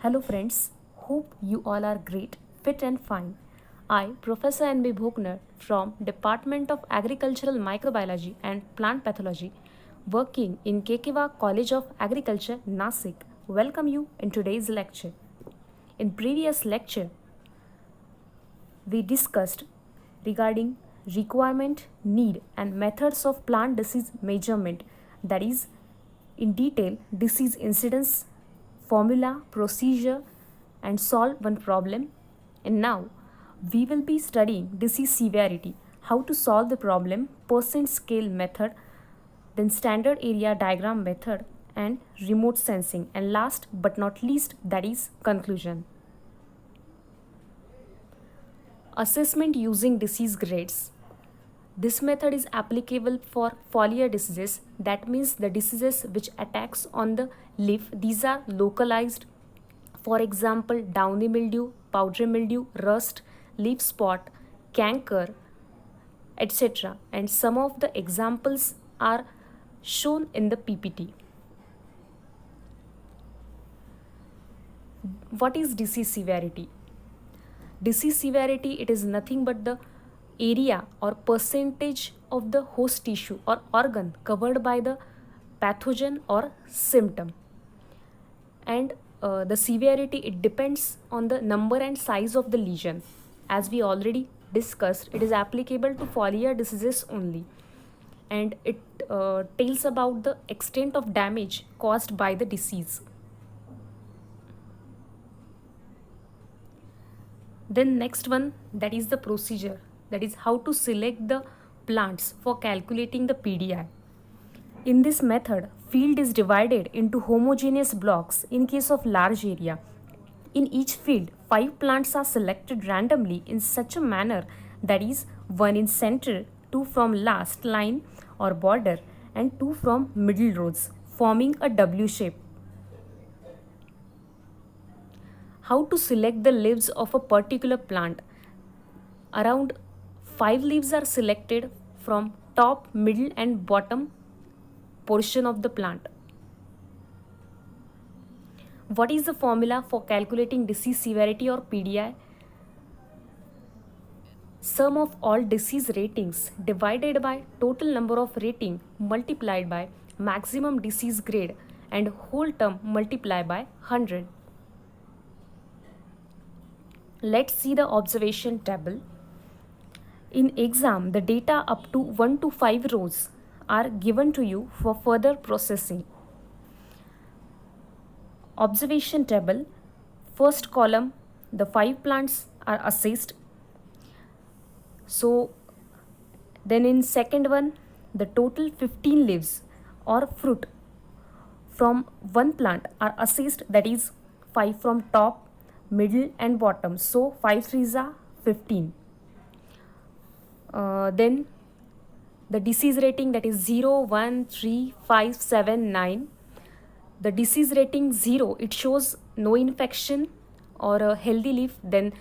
Hello friends, hope you all are great, fit and fine. I, Professor N.B. Bhokner from Department of Agricultural Microbiology and Plant Pathology, working in Kekewa College of Agriculture, Nasik, welcome you in today's lecture. In previous lecture, we discussed regarding requirement, need and methods of plant disease measurement, that is in detail disease incidence, formula, procedure and solve one problem. And now we will be studying disease severity, how to solve the problem, percent scale method, then standard area diagram method and remote sensing, and last but not least, that is conclusion. Assessment using disease grades. This method is applicable for foliar diseases, that means the diseases which attacks on the leaf. These are localized, for example downy mildew, powdery mildew, rust, leaf spot, canker, etc. And some of the examples are shown in the PPT. What is disease severity? Disease severity, it is nothing but the area or percentage of the host tissue or organ covered by the pathogen or symptom. And the severity, it depends on the number and size of the lesion. As we already discussed, it is applicable to foliar diseases only, and it tells about the extent of damage caused by the disease. Then next one, that is the procedure, that is how to select the plants for calculating the PDI. In this method, field is divided into homogeneous blocks in case of large area. In each field, 5 plants are selected randomly in such a manner, that is 1 in center, 2 from last line or border and 2 from middle rows, forming a W shape. How to select the leaves of a particular plant? Around 5 leaves are selected from top, middle and bottom portion of the plant. What is the formula for calculating disease severity or PDI? Sum of all disease ratings divided by total number of rating multiplied by maximum disease grade and whole term multiplied by 100. Let's see the observation table. In exam, the data up to 1 to 5 rows are given to you for further processing. Observation table, first column, the 5 plants are assessed. So then in second one, the total 15 leaves or fruit from one plant are assessed, that is 5 from top, middle and bottom. So 5 threes are 15. Then the disease rating, that is 0, 1, 3, 5, 7, 9. The disease rating 0, it shows no infection or a healthy leaf. Then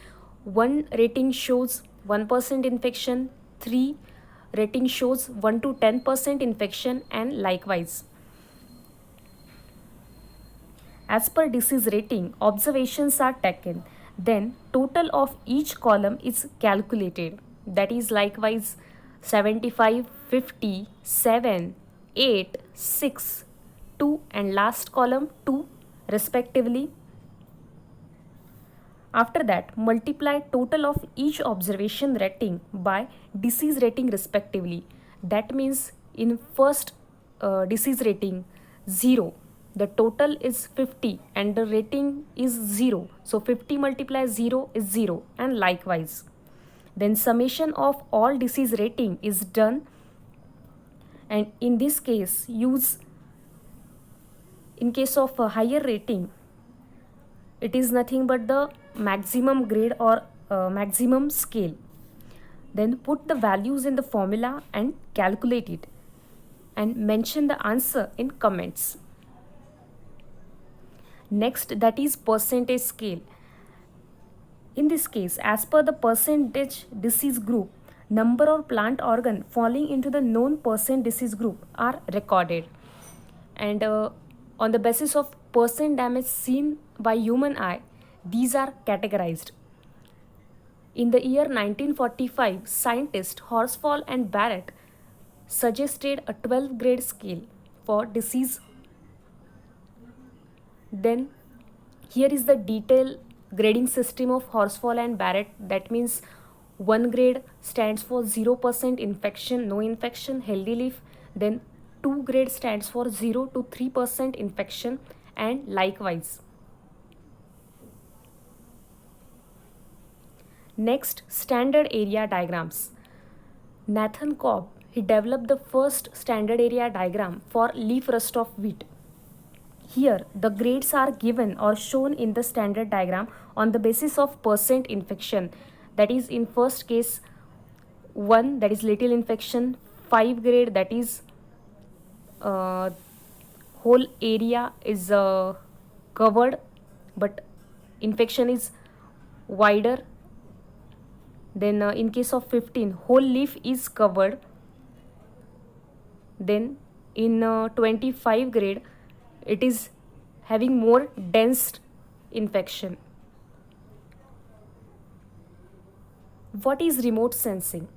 1 rating shows 1% infection, 3 rating shows 1 to 10% infection, and likewise. As per disease rating, observations are taken. Then total of each column is calculated. That is likewise 75, 50, 7, 8, 6, 2 and last column 2 respectively. After that, multiply total of each observation rating by disease rating respectively. That means in first disease rating 0, the total is 50 and the rating is 0. So 50 multiplied 0 is 0, and likewise. Then summation of all disease rating is done, and in this case use, in case of a higher rating, it is nothing but the maximum grade or maximum scale. Then put the values in the formula and calculate it, and mention the answer in comments. Next, that is percentage scale. In this case, as per the percentage disease group, number or plant organ falling into the known percent disease group are recorded, and on the basis of percent damage seen by human eye, these are categorized. In the year 1945, scientists Horsfall and Barrett suggested a 12 grade scale for disease. Then, here is the detailed grading system of Horsfall and Barrett. That means 1 grade stands for 0% infection, no infection, healthy leaf. Then 2 grade stands for 0 to 3% infection, and likewise. Next, standard area diagrams. Nathan Cobb, he developed the first standard area diagram for leaf rust of wheat. Here, the grades are given or shown in the standard diagram on the basis of percent infection. That is, in first case, 1, that is little infection, 5 grade, that is whole area is covered but infection is wider. Then in case of 15, whole leaf is covered. Then in 25 grade, it is having more dense infection. What is remote sensing?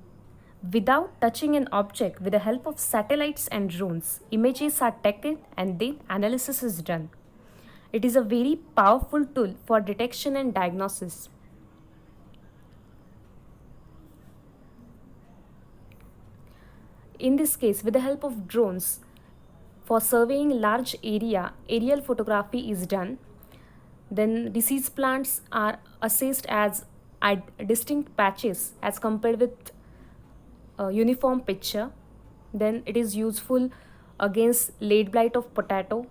Without touching an object, with the help of satellites and drones, images are taken and then analysis is done. It is a very powerful tool for detection and diagnosis. In this case, with the help of drones, for surveying large area, aerial photography is done. Then diseased plants are assessed as distinct patches as compared with a uniform picture. Then it is useful against late blight of potato.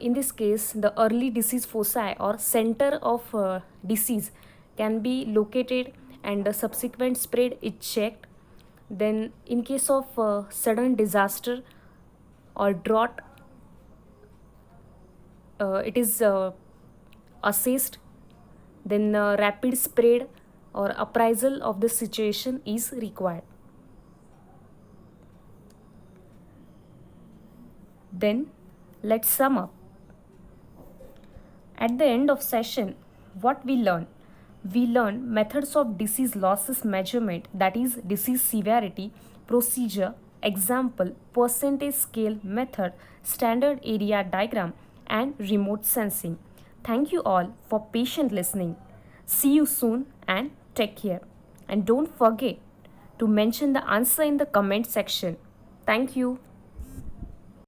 In this case, the early disease foci or center of disease can be located and the subsequent spread is checked. Then in case of sudden disaster or drought, it is assessed. Then rapid spread or appraisal of the situation is required. Then let's sum up. At the end of session, what we learn? We learn methods of disease losses measurement, that is disease severity, procedure, example, percentage scale method, standard area diagram, and remote sensing. Thank you all for patient listening. See you soon and take care. And don't forget to mention the answer in the comment section. Thank you.